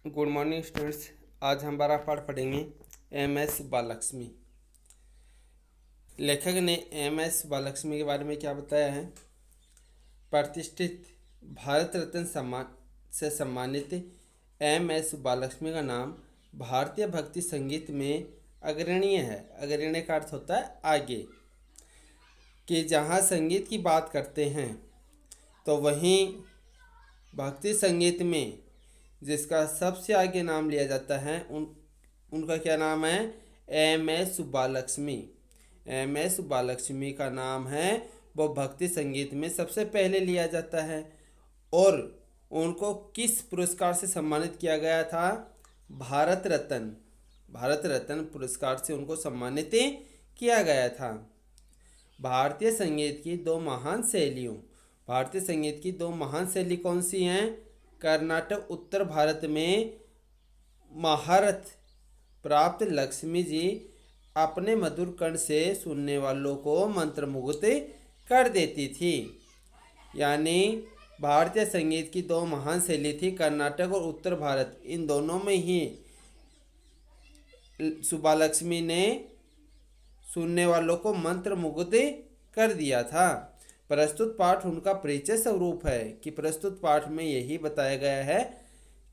Good morning students. आज हम 12 पाठ पढ़ेंगे। एम.एस. सुब्बालक्ष्मी। लेखक ने एम.एस. सुब्बालक्ष्मी के बारे में क्या बताया है? प्रतिष्ठित भारत रत्न सम्मान से सम्मानित एम.एस. सुब्बालक्ष्मी का नाम भारतीय भक्ति संगीत में अग्रणीय है। अग्रणीय का अर्थ होता है आगे, कि जहाँ संगीत की बात करते हैं तो वहीं भक्ति संगीत में जिसका सबसे आगे नाम लिया जाता है उनका क्या नाम है? एम.एस. सुब्बालक्ष्मी। एम.एस. सुब्बालक्ष्मी का नाम है, वो भक्ति संगीत में सबसे पहले लिया जाता है। और उनको किस पुरस्कार से सम्मानित किया गया था? भारत रत्न। भारत रत्न पुरस्कार से उनको सम्मानित किया गया था। भारतीय संगीत की दो महान शैलियों भारतीय संगीत की दो महान शैली कौन सी हैं? कर्नाटक उत्तर भारत में महारत प्राप्त लक्ष्मी जी अपने मधुर कंठ से सुनने वालों को मंत्रमुग्ध कर देती थी। यानी भारतीय संगीत की दो महान शैली थी, कर्नाटक और उत्तर भारत। इन दोनों में ही सुब्बालक्ष्मी ने सुनने वालों को मंत्रमुग्ध कर दिया था। प्रस्तुत पाठ उनका परिचय स्वरूप है, कि प्रस्तुत पाठ में यही बताया गया है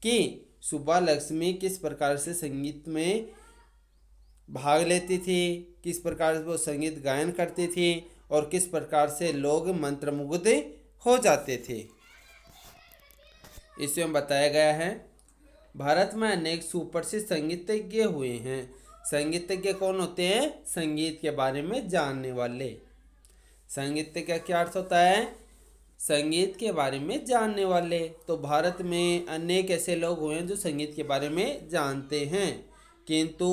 कि सुब्बालक्ष्मी किस प्रकार से संगीत में भाग लेती थी, किस प्रकार से वो संगीत गायन करती थी और किस प्रकार से लोग मंत्रमुग्ध हो जाते थे। इसमें बताया गया है भारत में अनेक सुप्रसिद्ध संगीतज्ञ हुए हैं। संगीतज्ञ कौन होते हैं? संगीत के बारे में जानने वाले। संगीत का क्या अर्थ होता है? संगीत के बारे में जानने वाले। तो भारत में अनेक ऐसे लोग हुए हैं जो संगीत के बारे में जानते हैं, किंतु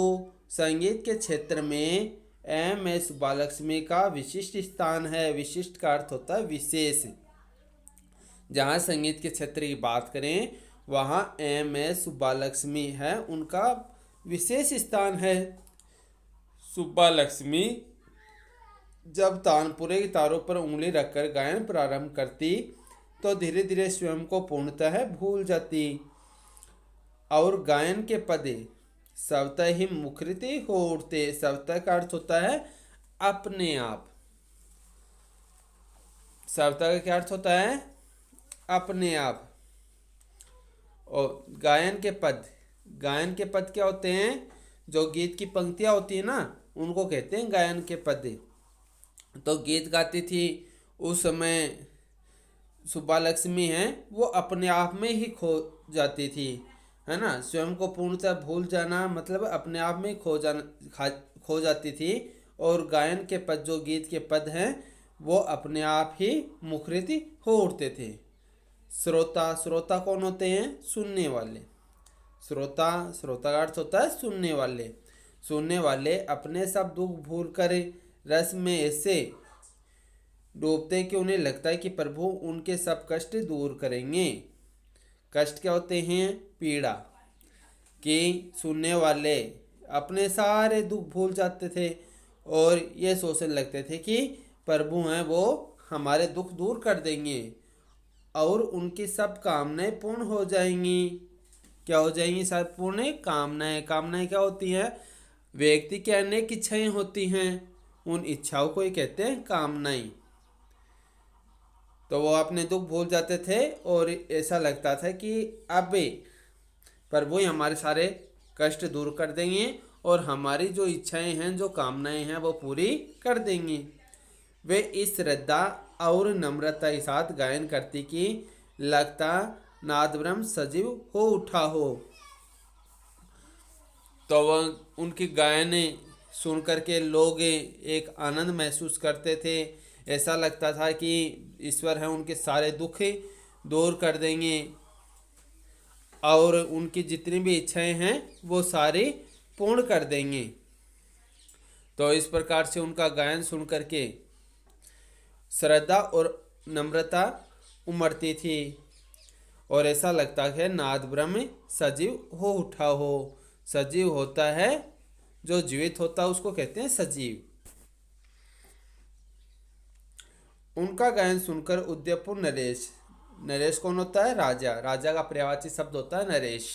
संगीत के क्षेत्र में एम.एस. सुब्बालक्ष्मी का विशिष्ट स्थान है। विशिष्ट का अर्थ होता है विशेष। जहाँ संगीत के क्षेत्र की बात करें वहाँ एम.एस. सुब्बालक्ष्मी है, उनका विशेष स्थान है। सुब्बालक्ष्मी जब तानपुरे की तारों पर उंगली रखकर गायन प्रारंभ करती तो धीरे धीरे स्वयं को पूर्णतः भूल जाती और गायन के पद स्वतः ही मुखरित हो उठते। स्वतः का अर्थ होता है अपने आप। स्वतः का क्या अर्थ होता है? अपने आप। और गायन के पद क्या होते हैं? जो गीत की पंक्तियां होती है ना, उनको कहते हैं गायन के पद। तो गीत गाती थी उस समय सुब्बालक्ष्मी हैं, वो अपने आप में ही खो जाती थी, है ना। स्वयं को पूर्णतः भूल जाना मतलब अपने आप में खो जाती थी। और गायन के पद, जो गीत के पद हैं, वो अपने आप ही मुखरित हो उठते थे। श्रोता कौन होते हैं? सुनने वाले। श्रोता का अर्थ होता है सुनने वाले। सुनने वाले अपने सब दुख भूल कर रस में ऐसे डूबते कि उन्हें लगता है कि प्रभु उनके सब कष्ट दूर करेंगे। कष्ट क्या होते हैं? पीड़ा। कि सुनने वाले अपने सारे दुख भूल जाते थे और ये सोचने लगते थे कि प्रभु हैं वो हमारे दुख दूर कर देंगे और उनकी सब कामनाएं पूर्ण हो जाएंगी। क्या हो जाएंगी? सब पूर्ण कामनाएं क्या होती हैं? व्यक्ति की अनेक इच्छाएं होती हैं, उन इच्छाओं को ही कहते हैं कामनाएं। तो वो अपने दुख भूल जाते थे और ऐसा लगता था कि अब प्रभु ही हमारे सारे कष्ट दूर कर देंगे और हमारी जो इच्छाएं हैं, जो कामनाएं हैं, वो पूरी कर देंगे। वे इस श्रद्धा और नम्रता के साथ गायन करती कि लगता नाद ब्रह्म सजीव हो उठा हो। तो वह उनकी गायन सुन करके लोग एक आनंद महसूस करते थे। ऐसा लगता था कि ईश्वर है उनके सारे दुख दूर कर देंगे और उनकी जितनी भी इच्छाएं हैं वो सारी पूर्ण कर देंगे। तो इस प्रकार से उनका गायन सुन करके श्रद्धा और नम्रता उमड़ती थी और ऐसा लगता है नाद ब्रह्म सजीव हो उठा हो। सजीव होता है, जो जीवित होता है उसको कहते हैं सजीव। उनका गायन सुनकर उदयपुर नरेश कौन होता है? राजा का पर्यायवाची शब्द होता है नरेश।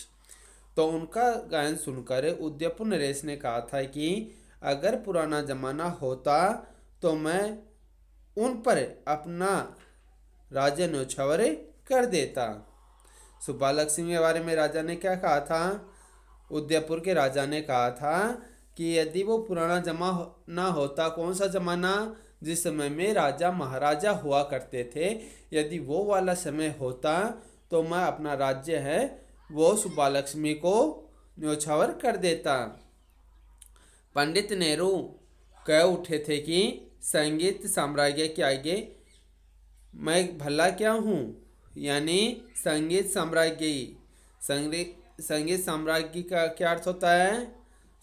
तो उनका गायन सुनकर उदयपुर नरेश ने कहा था कि अगर पुराना जमाना होता तो मैं उन पर अपना राज्य न्यौछावर कर देता। सुब्बा लक्ष्मी के बारे में राजा ने क्या कहा था? उदयपुर के राजा ने कहा था कि यदि वो पुराना जमाना होता, कौन सा जमाना? जिस समय में राजा महाराजा हुआ करते थे, यदि वो वाला समय होता तो मैं अपना राज्य है वो सुब्बा लक्ष्मी को न्यौछावर कर देता। पंडित नेहरू कह उठे थे कि संगीत साम्राज्य के आगे मैं भला क्या हूँ, यानी संगीत साम्राज्य। संगीत साम्राज्य का क्या अर्थ होता है?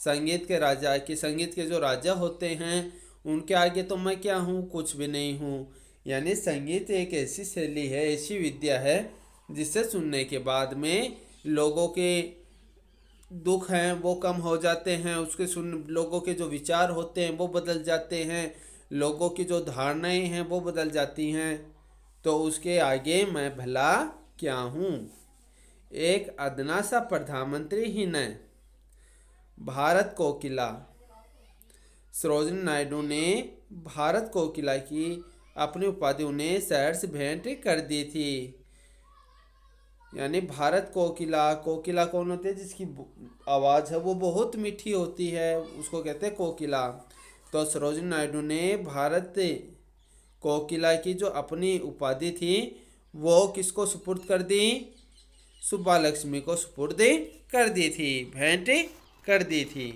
संगीत के राजा की, संगीत के जो राजा होते हैं उनके आगे तो मैं क्या हूँ, कुछ भी नहीं हूँ। यानी संगीत एक ऐसी शैली है, ऐसी विद्या है जिसे सुनने के बाद में लोगों के दुख हैं वो कम हो जाते हैं, उसके लोगों के जो विचार होते हैं वो बदल जाते हैं, लोगों की जो धारणाएं हैं वो बदल जाती हैं। तो उसके आगे मैं भला क्या हूँ। एक अदना सा प्रधानमंत्री ही न। भारत कोकिला सरोजिनी नायडू ने भारत कोकिला की अपनी उपाधि उन्हें शहर से भेंट कर दी थी। यानी भारत कोकिला, कोकिला कौन होती है? जिसकी आवाज़ है वो बहुत मीठी होती है, उसको कहते हैं कोकिला। तो सरोजिनी नायडू ने भारत कोकिला की जो अपनी उपाधि थी वो किसको सुपुर्द कर दी? सुब्बा लक्ष्मी को सुपुर्द कर दी थी, भेंट कर दी थी।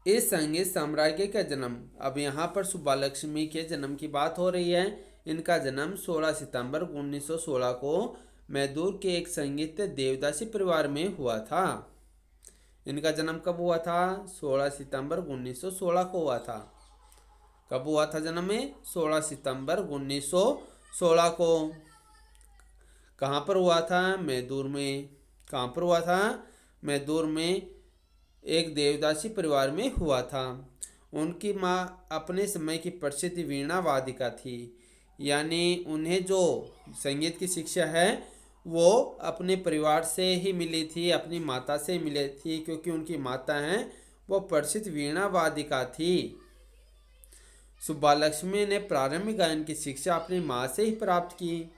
इस संगीत साम्राज्य का जन्म, अब यहाँ पर सुब्बा लक्ष्मी के जन्म की बात हो रही है। इनका जन्म 16 सितंबर 1916 को मैसूर के एक संगीत देवदासी परिवार में हुआ था। इनका जन्म कब हुआ था? 16 सितंबर 1916 को हुआ था। कब हुआ था जन्म में? 16 सितंबर 1916 को। कहाँ पर हुआ था? मैसूर में। कहाँ पर हुआ था? मैसूर में एक देवदासी परिवार में हुआ था। उनकी माँ अपने समय की प्रसिद्ध वीणा वादिका थी। यानी उन्हें जो संगीत की शिक्षा है वो अपने परिवार से ही मिली थी, अपनी माता से मिली थी, क्योंकि उनकी माता हैं वो प्रसिद्ध वीणा वादिका थी। सुब्बा लक्ष्मी ने प्रारंभिक गायन की शिक्षा अपनी माँ से ही प्राप्त की।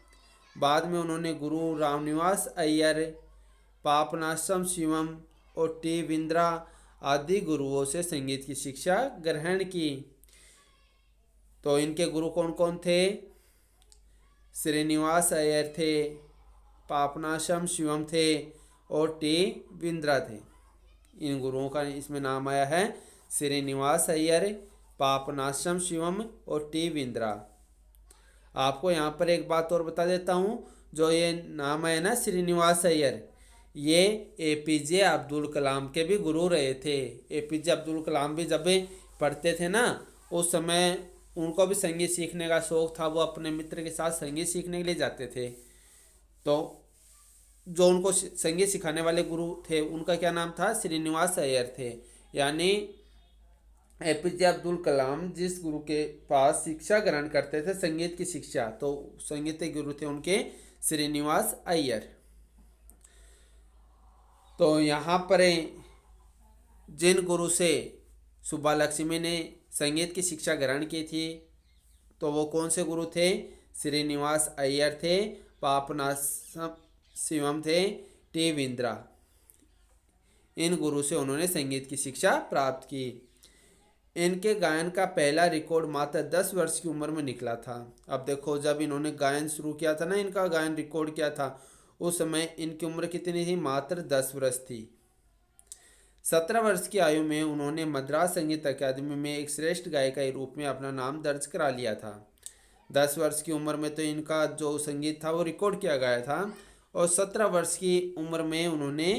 बाद में उन्होंने गुरु रामनिवास अय्यर, पापनासम शिवम और टी विंद्रा आदि गुरुओं से संगीत की शिक्षा ग्रहण की। तो इनके गुरु कौन कौन थे? श्रीनिवास अय्यर थे, पापनासम शिवम थे और टी विंद्रा थे। इन गुरुओं का इसमें नाम आया है, श्रीनिवास अय्यर, पापनासम शिवम और टी विंद्रा। आपको यहाँ पर एक बात और बता देता हूँ, जो ये नाम है ना श्रीनिवास अय्यर, ये एपीजे अब्दुल कलाम के भी गुरु रहे थे। एपीजे अब्दुल कलाम भी जब पढ़ते थे ना, उस समय उनको भी संगीत सीखने का शौक था, वो अपने मित्र के साथ संगीत सीखने के लिए जाते थे। तो जो उनको संगीत सिखाने वाले गुरु थे उनका क्या नाम था? श्रीनिवास अय्यर थे। यानी एपीजे अब्दुल कलाम जिस गुरु के पास शिक्षा ग्रहण करते थे संगीत की शिक्षा, तो संगीत के गुरु थे उनके श्रीनिवास अय्यर। तो यहाँ पर जिन गुरु से सुब्बा लक्ष्मी ने संगीत की शिक्षा ग्रहण की थी तो वो कौन से गुरु थे? श्रीनिवास अय्यर थे, पापनासम शिवम थे, टी विंद्रा। इन गुरु से उन्होंने संगीत की शिक्षा प्राप्त की। इनके गायन का पहला रिकॉर्ड मात्र 10 वर्ष की उम्र में निकला था। अब देखो, जब इन्होंने गायन शुरू किया था ना, इनका गायन रिकॉर्ड किया था, उस समय इनकी उम्र कितनी थी? मात्र 10 वर्ष थी। 17 वर्ष की आयु में उन्होंने मद्रास संगीत अकादमी में एक श्रेष्ठ गायिका के रूप में अपना नाम दर्ज करा लिया था। 10 वर्ष की उम्र में तो इनका जो संगीत था वो रिकॉर्ड किया गया था, और 17 वर्ष की उम्र में उन्होंने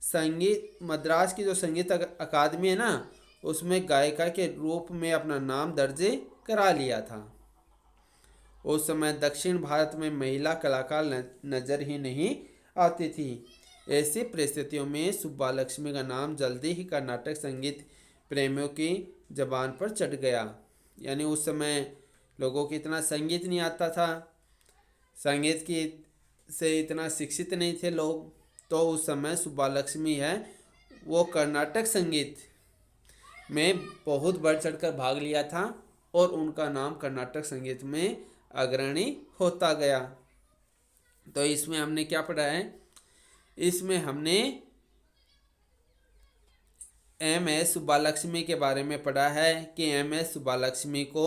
संगीत मद्रास की जो संगीत अकादमी है ना, उसमें गायिका के रूप में अपना नाम दर्ज करा लिया था। उस समय दक्षिण भारत में महिला कलाकार नजर ही नहीं आती थी। ऐसी परिस्थितियों में सुब्बा लक्ष्मी का नाम जल्दी ही कर्नाटक संगीत प्रेमियों की जबान पर चढ़ गया। यानी उस समय लोगों को इतना संगीत नहीं आता था, संगीत की से इतना शिक्षित नहीं थे लोग, तो उस समय सुब्बालक्ष्मी है वो कर्नाटक संगीत में बहुत बढ़ चढ़कर भाग लिया था और उनका नाम कर्नाटक संगीत में अग्रणी होता गया। तो इसमें हमने क्या पढ़ा है, इसमें हमने एम.एस. सुब्बालक्ष्मी के बारे में पढ़ा है कि एम.एस. सुब्बालक्ष्मी को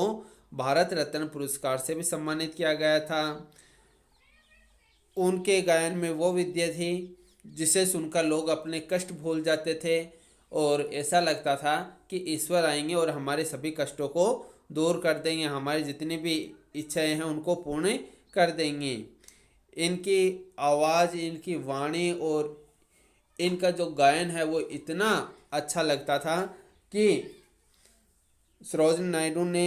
भारत रत्न पुरस्कार से भी सम्मानित किया गया था। उनके गायन में वो विद्या थी जिसे सुनकर लोग अपने कष्ट भूल जाते थे और ऐसा लगता था कि ईश्वर आएंगे और हमारे सभी कष्टों को दूर कर देंगे, हमारी जितनी भी इच्छाएं हैं उनको पूर्ण कर देंगे। इनकी आवाज़, इनकी वाणी और इनका जो गायन है वो इतना अच्छा लगता था कि सरोजिनी नायडू ने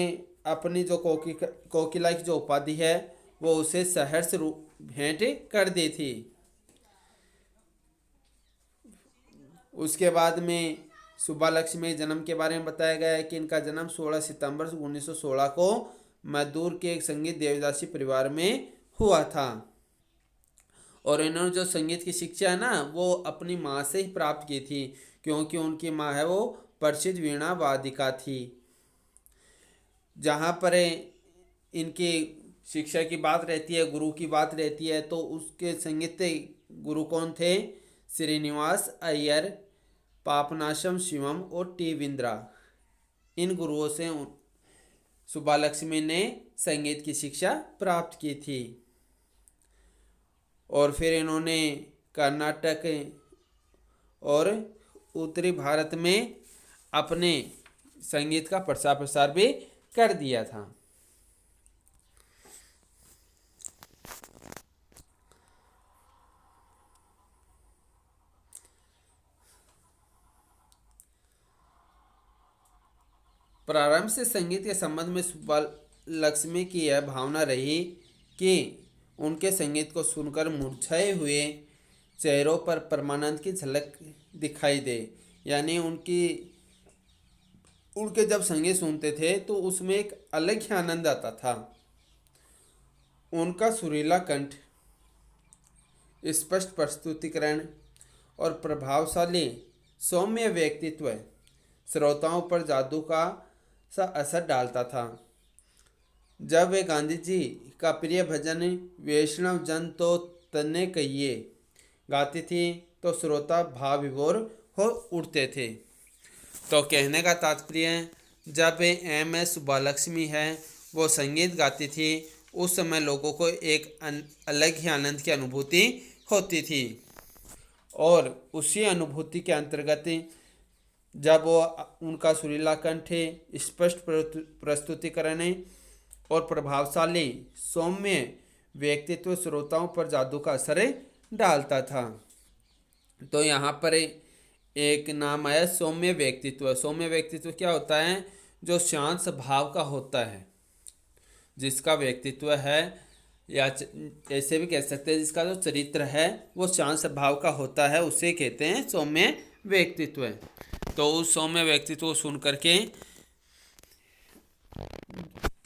अपनी जो कोकिला की जो उपाधि है वो उसे सहर्ष रूप भेंट कर दी थी। उसके बाद में सुब्बालक्ष्मी जन्म के बारे में बताया गया है कि इनका जन्म 16 सितंबर 1916 को मद्दूर के एक संगीत देवदासी परिवार में हुआ था। और इन्होंने जो संगीत की शिक्षा है ना वो अपनी माँ से ही प्राप्त की थी, क्योंकि उनकी माँ है वो प्रसिद्ध वीणा वादिका थी। जहाँ पर इनकी शिक्षा की बात रहती है, गुरु की बात रहती है, तो उसके संगीत गुरु कौन थे? श्रीनिवास अय्यर, पापनाशम शिवम और टी विंद्रा। इन गुरुओं से सुब्बालक्ष्मी ने संगीत की शिक्षा प्राप्त की थी। और फिर इन्होंने कर्नाटक और उत्तरी भारत में अपने संगीत का प्रचार प्रसार भी कर दिया था। प्रारंभ से संगीत के संबंध में सुब्बालक्ष्मी की यह भावना रही कि उनके संगीत को सुनकर मुरझाए हुए चेहरों पर परमानंद की झलक दिखाई दे। यानी उनके जब संगीत सुनते थे तो उसमें एक अलग ही आनंद आता था। उनका सुरीला कंठ, स्पष्ट प्रस्तुतिकरण और प्रभावशाली सौम्य व्यक्तित्व श्रोताओं पर जादू का सा असर डालता था। जब वे गांधी जी का प्रिय भजन वैष्णव जन तो तन्ने कहिए गाती थी तो श्रोता भाव विभोर हो उठते थे। तो कहने का तात्पर्य, जब एम.एस. सुब्बालक्ष्मी है वो संगीत गाती थी उस समय लोगों को एक अलग ही आनंद की अनुभूति होती थी। और उसी अनुभूति के अंतर्गत जब वो उनका सुरीला कंठ, स्पष्ट प्रस्तुतिकरण और प्रभावशाली सौम्य व्यक्तित्व श्रोताओं पर जादू का असर डालता था। तो यहाँ पर एक नाम आया सौम्य व्यक्तित्व। सौम्य व्यक्तित्व क्या होता है? जो शांत स्वभाव का होता है, जिसका व्यक्तित्व है या ऐसे भी कह सकते हैं जिसका जो चरित्र है वो शांत स्वभाव का होता है, उसे कहते हैं सौम्य व्यक्तित्व। तो उस सौम्य व्यक्तित्व को सुन करके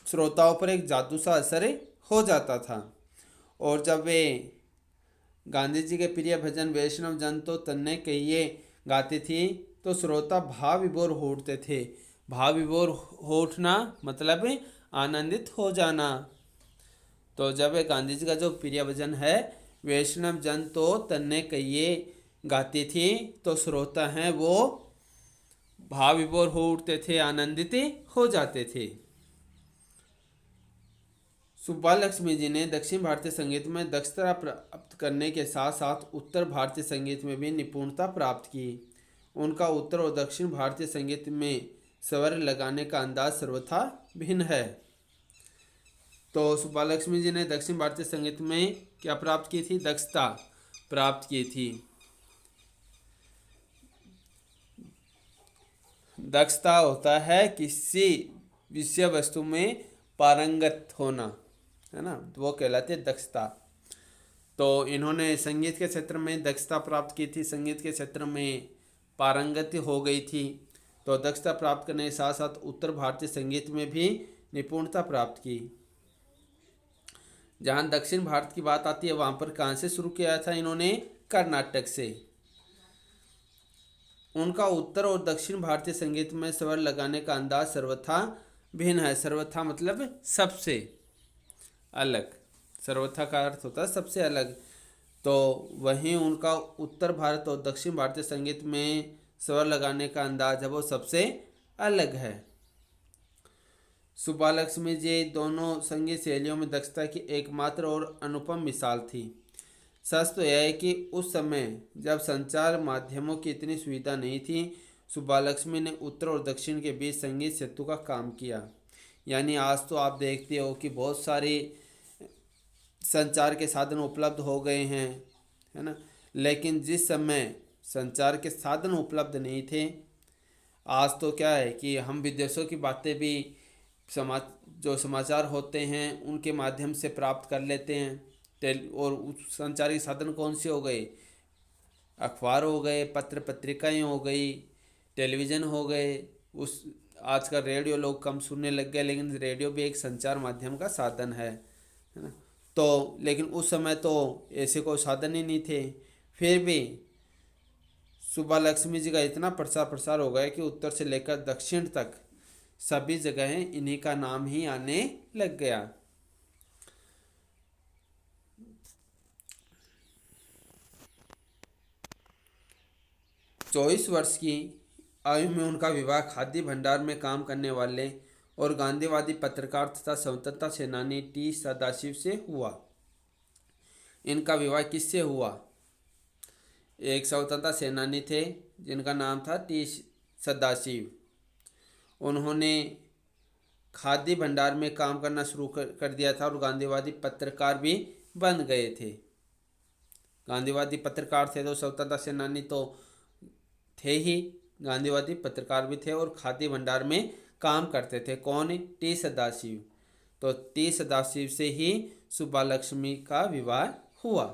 श्रोताओं पर एक जादू सा असर हो जाता था। और जब वे गांधी जी के प्रिय भजन वैष्णव जन तो तन्ने कहिए गाती थी तो श्रोता भाव विभोर हो उठते थे। भाव विभोर हो उठना मतलब आनंदित हो जाना। तो जब गांधी जी का जो प्रिय भजन है वैष्णव जन तो तन्ने कहिए गाती थी तो श्रोता हैं वो भाव विभोर हो उठते थे, आनंदित हो जाते थे। सुब्बालक्ष्मी जी ने दक्षिण भारतीय संगीत में दक्षता प्राप्त करने के साथ साथ उत्तर भारतीय संगीत में भी निपुणता प्राप्त की। उनका उत्तर और दक्षिण भारतीय संगीत में स्वर लगाने का अंदाज सर्वथा भिन्न है। तो सुब्बालक्ष्मी जी ने दक्षिण भारतीय संगीत में क्या प्राप्त की थी? दक्षता प्राप्त की थी। दक्षता होता है किसी विषय वस्तु में पारंगत होना, है ना, तो वो कहलाती है दक्षता। तो इन्होंने संगीत के क्षेत्र में दक्षता प्राप्त की थी, संगीत के क्षेत्र में पारंगत हो गई थी। तो दक्षता प्राप्त करने के साथ साथ उत्तर भारतीय संगीत में भी निपुणता प्राप्त की। जहाँ दक्षिण भारत की बात आती है वहाँ पर कहाँ से शुरू किया था इन्होंने? कर्नाटक से। उनका उत्तर और दक्षिण भारतीय संगीत में स्वर लगाने का अंदाज सर्वथा भिन्न है। सर्वथा मतलब सबसे अलग। सर्वथा का अर्थ होता है सबसे अलग। तो वहीं उनका उत्तर भारत और दक्षिण भारतीय संगीत में स्वर लगाने का अंदाज है वो सबसे अलग है। सुब्बालक्ष्मी जी दोनों संगीत शैलियों में दक्षता की एकमात्र और अनुपम मिसाल थी। सच तो यह है कि उस समय जब संचार माध्यमों की इतनी सुविधा नहीं थी, सुब्बालक्ष्मी ने उत्तर और दक्षिण के बीच संगीत सेतु का काम किया। यानी आज तो आप देखते हो कि बहुत सारी संचार के साधन उपलब्ध हो गए हैं, है ना। लेकिन जिस समय संचार के साधन उपलब्ध नहीं थे, आज तो क्या है कि हम विदेशों की बातें भी जो समाचार होते हैं उनके माध्यम से प्राप्त कर लेते हैं। और संचार के साधन कौन से हो गए? अखबार हो गए, पत्र पत्रिकाएं हो गई, टेलीविज़न हो गए। उस आजकल रेडियो लोग कम सुनने लग गए, लेकिन रेडियो भी एक संचार माध्यम का साधन है ना। तो लेकिन उस समय तो ऐसे कोई साधन ही नहीं थे। फिर भी सुब्बालक्ष्मी जी का इतना प्रसार हो गया कि उत्तर से लेकर दक्षिण तक सभी जगह इन्हीं का नाम ही आने लग गया। चौबीस वर्ष की आयु में उनका विवाह खाद्य भंडार में काम करने वाले और गांधीवादी पत्रकार तथा स्वतंत्रता सेनानी टी सदाशिव से हुआ। इनका विवाह किससे हुआ? एक स्वतंत्रता सेनानी थे जिनका नाम था टी सदाशिव। उन्होंने खाद्य भंडार में काम करना शुरू कर दिया था और गांधीवादी पत्रकार भी बन गए थे। गांधीवादी पत्रकार थे तो स्वतंत्रता सेनानी तो थे ही, गांधीवादी पत्रकार भी थे और खाद्य भंडार में काम करते थे। कौन? टी सदाशिव। तो टी सदाशिव से ही सुब्बालक्ष्मी का विवाह हुआ।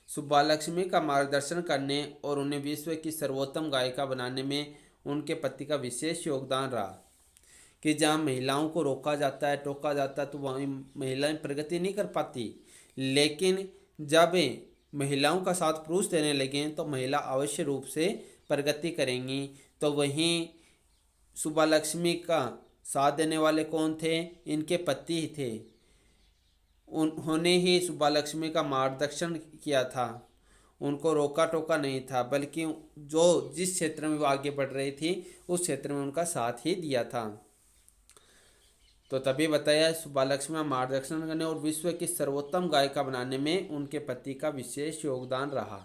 सुब्बालक्ष्मी का मार्गदर्शन करने और उन्हें विश्व की सर्वोत्तम गायिका बनाने में उनके पति का विशेष योगदान रहा। कि जहाँ महिलाओं को रोका जाता है, टोका जाता है, तो वहीं महिलाएं प्रगति नहीं कर पाती। लेकिन जब महिलाओं का साथ पुरुष देने लगे तो महिला अवश्य रूप से प्रगति करेंगी। तो वहीं सुब्बालक्ष्मी का साथ देने वाले कौन थे? इनके पति ही थे। उन्होंने ही सुब्बालक्ष्मी का मार्गदर्शन किया था, उनको रोका टोका नहीं था, बल्कि जो जिस क्षेत्र में वो आगे बढ़ रही थी उस क्षेत्र में उनका साथ ही दिया था। तो तभी बताया सुब्बालक्ष्मी मार्गदर्शन करने और विश्व की सर्वोत्तम गायिका बनाने में उनके पति का विशेष योगदान रहा।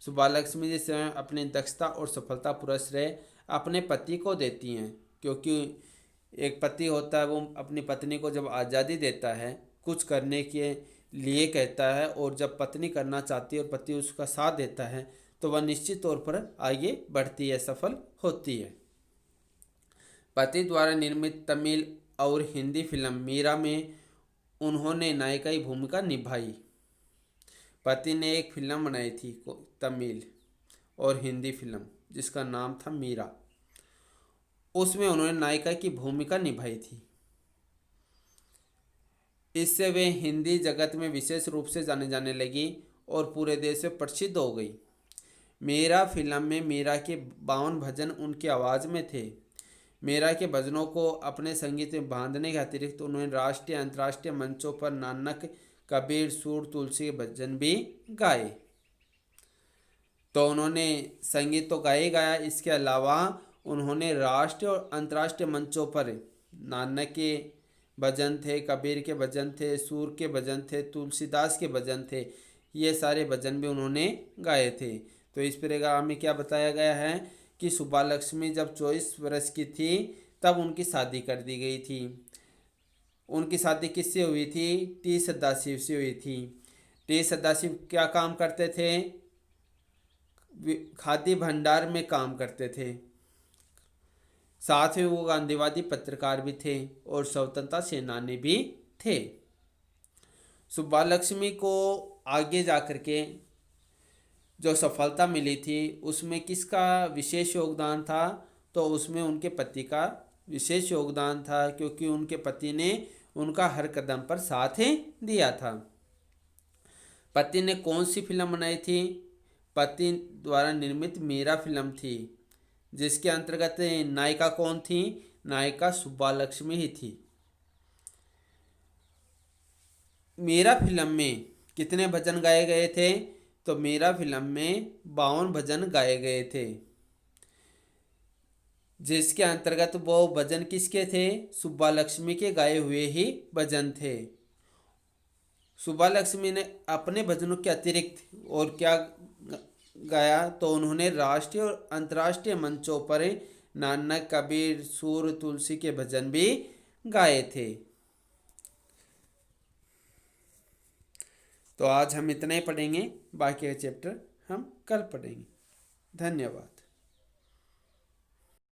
सुब्बालक्ष्मी जी स्वयं अपनी दक्षता और सफलता पुरस्कार अपने पति को देती हैं, क्योंकि एक पति होता है वो अपनी पत्नी को जब आज़ादी देता है, कुछ करने के लिए कहता है, और जब पत्नी करना चाहती है और पति उसका साथ देता है तो वह निश्चित तौर पर आगे बढ़ती है, सफल होती है। पति द्वारा निर्मित तमिल और हिंदी फिल्म मीरा में उन्होंने नायिका की भूमिका निभाई। पति ने एक फिल्म बनाई थी तमिल और हिंदी फिल्म जिसका नाम था मीरा, उसमें उन्होंने नायिका की भूमिका निभाई थी। इससे वे हिंदी जगत में विशेष रूप से जाने जाने लगी और पूरे देश में प्रसिद्ध हो गई। मीरा फिल्म में मीरा के 52 भजन उनकी आवाज़ में थे। मीरा के भजनों को अपने संगीत में बांधने के अतिरिक्त उन्होंने राष्ट्रीय अंतर्राष्ट्रीय मंचों पर नानक, कबीर, सूर, तुलसी के भजन भी गाए। तो उन्होंने संगीत तो गाया गाया, इसके अलावा उन्होंने राष्ट्रीय और अंतर्राष्ट्रीय मंचों पर नानक के भजन थे, कबीर के भजन थे, सूर के भजन थे, तुलसीदास के भजन थे, ये सारे भजन भी उन्होंने गाए थे। तो इस प्रोग्राम में क्या बताया गया है कि सुब्बालक्ष्मी जब 24 वर्ष की थी तब उनकी शादी कर दी गई थी। उनकी शादी किससे हुई थी? टी सदाशिव से हुई थी। टी सदाशिव क्या काम करते थे? खाद्य भंडार में काम करते थे। साथ में वो गांधीवादी पत्रकार भी थे और स्वतंत्रता सेनानी भी थे। सुब्बालक्ष्मी को आगे जाकर के जो सफलता मिली थी उसमें किसका विशेष योगदान था? तो उसमें उनके पति का विशेष योगदान था, क्योंकि उनके पति ने उनका हर कदम पर साथ ही दिया था। पति ने कौन सी फिल्म बनाई थी? पति द्वारा निर्मित मेरा फिल्म थी, जिसके अंतर्गत नायिका कौन थी? नायिका सुब्बालक्ष्मी ही थी। मेरा फिल्म में कितने भजन गाए गए थे? तो मेरा फिल्म में 52 भजन गाए गए थे, जिसके अंतर्गत वो भजन किसके थे? सुब्बालक्ष्मी के गाए हुए ही भजन थे। सुब्बालक्ष्मी ने अपने भजनों के अतिरिक्त और क्या गाया? तो उन्होंने राष्ट्रीय और अंतर्राष्ट्रीय मंचों पर नानक, कबीर, सूर, तुलसी के भजन भी गाए थे। तो आज हम इतना ही पढ़ेंगे, बाकी का चैप्टर हम कल पढ़ेंगे। धन्यवाद।